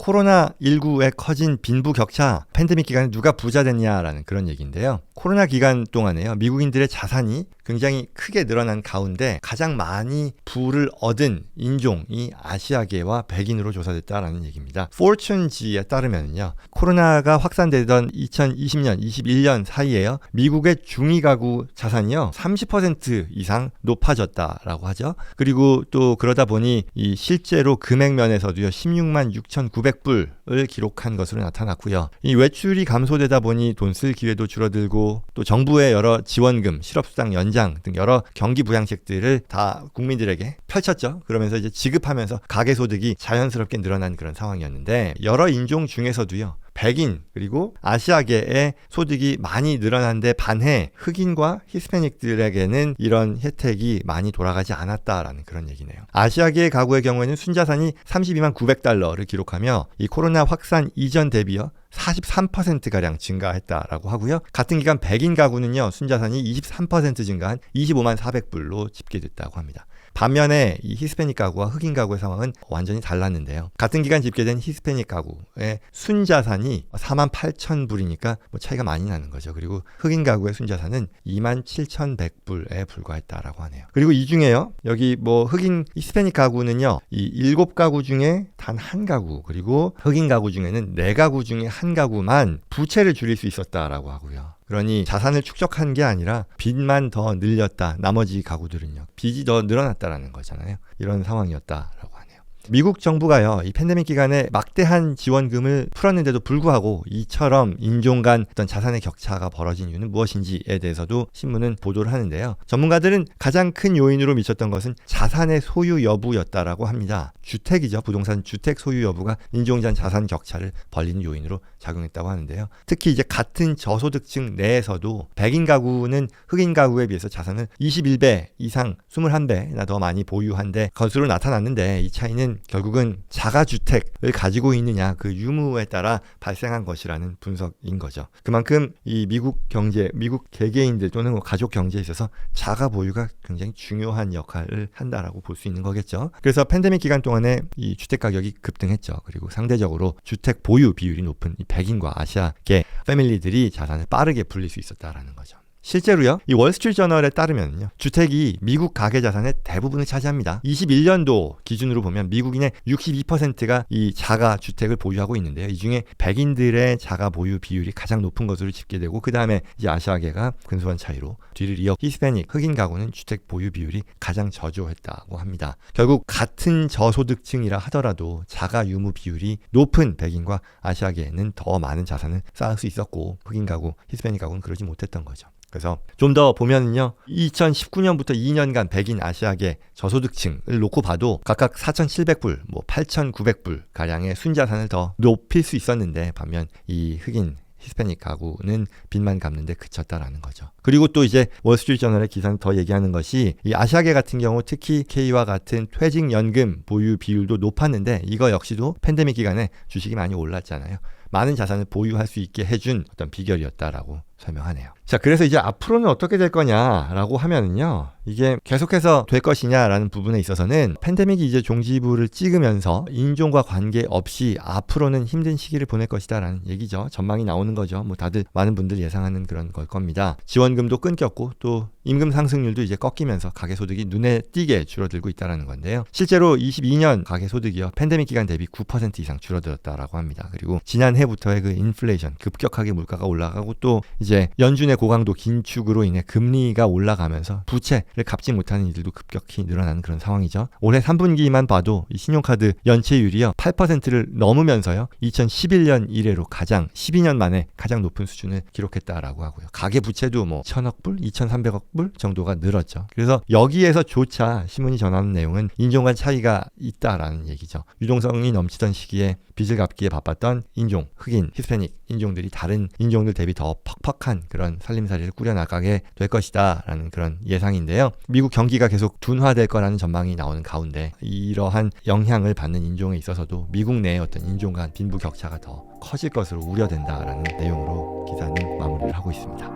코로나19에 커진 빈부 격차, 팬데믹 기간에 누가 부자 됐냐라는 그런 얘기인데요. 코로나 기간 동안에요, 미국인들의 자산이 굉장히 크게 늘어난 가운데 가장 많이 부를 얻은 인종이 아시아계와 백인으로 조사됐다라는 얘기입니다. 포춘지에 따르면요, 코로나가 확산되던 2020년, 21년 사이에요, 미국의 중위 가구 자산이요 30% 이상 높아졌다라고 하죠. 그리고 또 그러다 보니 이 실제로 금액 면에서도요 16만 6,900불을 기록한 것으로 나타났고요. 이 외출이 감소되다 보니 돈 쓸 기회도 줄어들고 또 정부의 여러 지원금, 실업수당 연장 등 여러 경기 부양책들을 다 국민들에게 펼쳤죠. 그러면서 이제 지급하면서 가계소득이 자연스럽게 늘어난 그런 상황이었는데, 여러 인종 중에서도요 백인 그리고 아시아계의 소득이 많이 늘어난데 반해 흑인과 히스패닉들에게는 이런 혜택이 많이 돌아가지 않았다라는 그런 얘기네요. 아시아계 가구의 경우에는 순자산이 32만 900달러를 기록하며 이 코로나 확산 이전 대비요 43%가량 증가했다라고 하고요. 같은 기간 백인 가구는요 순자산이 23% 증가한 25만 400불로 집계됐다고 합니다. 반면에 이 히스패닉 가구와 흑인 가구의 상황은 완전히 달랐는데요. 같은 기간 집계된 히스패닉 가구의 순자산이 4만 8천 불이니까 뭐 차이가 많이 나는 거죠. 그리고 흑인 가구의 순자산은 2만 7,100불에 불과했다라고 하네요. 그리고 이 중에요, 여기 뭐 흑인 히스패닉 가구는요, 이 7가구 중에 단 한 가구, 그리고 흑인 가구 중에는 4가구 중에 한 가구만 부채를 줄일 수 있었다라고 하고요. 그러니 자산을 축적한 게 아니라 빚만 더 늘렸다. 나머지 가구들은요, 빚이 더 늘어났다라는 거잖아요. 이런 상황이었다라고 하네요. 미국 정부가요, 이 팬데믹 기간에 막대한 지원금을 풀었는데도 불구하고 이처럼 인종 간 어떤 자산의 격차가 벌어진 이유는 무엇인지에 대해서도 신문은 보도를 하는데요. 전문가들은 가장 큰 요인으로 미쳤던 것은 자산의 소유 여부였다라고 합니다. 주택이죠. 부동산 주택 소유 여부가 인종 간 자산 격차를 벌리는 요인으로 작용했다고 하는데요. 특히 이제 같은 저소득층 내에서도 백인 가구는 흑인 가구에 비해서 자산을 21배 이상 21배나 더 많이 보유한 것으로 나타났는데, 이 차이는 결국은 자가주택을 가지고 있느냐 그 유무에 따라 발생한 것이라는 분석인 거죠. 그만큼 이 미국 경제, 미국 개개인들 또는 뭐 가족 경제에 있어서 자가 보유가 굉장히 중요한 역할을 한다라고 볼 수 있는 거겠죠. 그래서 팬데믹 기간 동안에 이 주택 가격이 급등했죠. 그리고 상대적으로 주택 보유 비율이 높은 이 백인과 아시아계 패밀리들이 자산을 빠르게 불릴 수 있었다라는 거죠. 실제로요, 이 월스트리트저널에 따르면요, 주택이 미국 가계 자산의 대부분을 차지합니다. 21년도 기준으로 보면 미국인의 62%가 이 자가 주택을 보유하고 있는데요. 이 중에 백인들의 자가 보유 비율이 가장 높은 것으로 집계되고, 그 다음에 이제 아시아계가 근소한 차이로 뒤를 이어 히스패닉, 흑인 가구는 주택 보유 비율이 가장 저조했다고 합니다. 결국 같은 저소득층이라 하더라도 자가 유무 비율이 높은 백인과 아시아계에는 더 많은 자산을 쌓을 수 있었고, 흑인 가구, 히스패닉 가구는 그러지 못했던 거죠. 그래서 좀 더 보면은요, 2019년부터 2년간 백인 아시아계 저소득층을 놓고 봐도 각각 4,700불, 뭐 8,900불 가량의 순자산을 더 높일 수 있었는데, 반면 이 흑인 히스패닉 가구는 빚만 갚는데 그쳤다라는 거죠. 그리고 또 이제 월스트리트저널의 기사는 더 얘기하는 것이, 이 아시아계 같은 경우 특히 K와 같은 퇴직연금 보유 비율도 높았는데, 이거 역시도 팬데믹 기간에 주식이 많이 올랐잖아요. 많은 자산을 보유할 수 있게 해준 어떤 비결이었다라고 설명하네요. 자, 그래서 이제 앞으로는 어떻게 될 거냐라고 하면은요, 이게 계속해서 될 것이냐라는 부분에 있어서는 팬데믹이 이제 종지부를 찍으면서 인종과 관계없이 앞으로는 힘든 시기를 보낼 것이다라는 얘기죠. 전망이 나오는 거죠. 뭐 다들 많은 분들이 예상하는 그런 걸 겁니다. 지원금도 끊겼고 또 임금 상승률도 이제 꺾이면서 가계소득이 눈에 띄게 줄어들고 있다는 건데요. 실제로 22년 가계소득이요, 팬데믹 기간 대비 9% 이상 줄어들었다라고 합니다. 그리고 지난해부터의 그 인플레이션, 급격하게 물가가 올라가고 또 이제 연준의 고강도 긴축으로 인해 금리가 올라가면서 부채를 갚지 못하는 이들도 급격히 늘어나는 그런 상황이죠. 올해 3분기만 봐도 이 신용카드 연체율이요 8%를 넘으면서요 2011년 이래로 12년 만에 가장 높은 수준을 기록했다라고 하고요. 가계 부채도 뭐 1,000억 불, 2,300억 불 정도가 늘었죠. 그래서 여기에서조차 신문이 전하는 내용은 인종 간 차이가 있다라는 얘기죠. 유동성이 넘치던 시기에 빚을 갚기에 바빴던 인종, 흑인, 히스패닉 인종들이 다른 인종들 대비 더 퍽퍽한 그런 살림살이를 꾸려나가게 될 것이다 라는 그런 예상인데요. 미국 경기가 계속 둔화될 거라는 전망이 나오는 가운데 이러한 영향을 받는 인종에 있어서도 미국 내의 어떤 인종 간 빈부 격차가 더 커질 것으로 우려된다라는 내용으로 기사는 마무리를 하고 있습니다.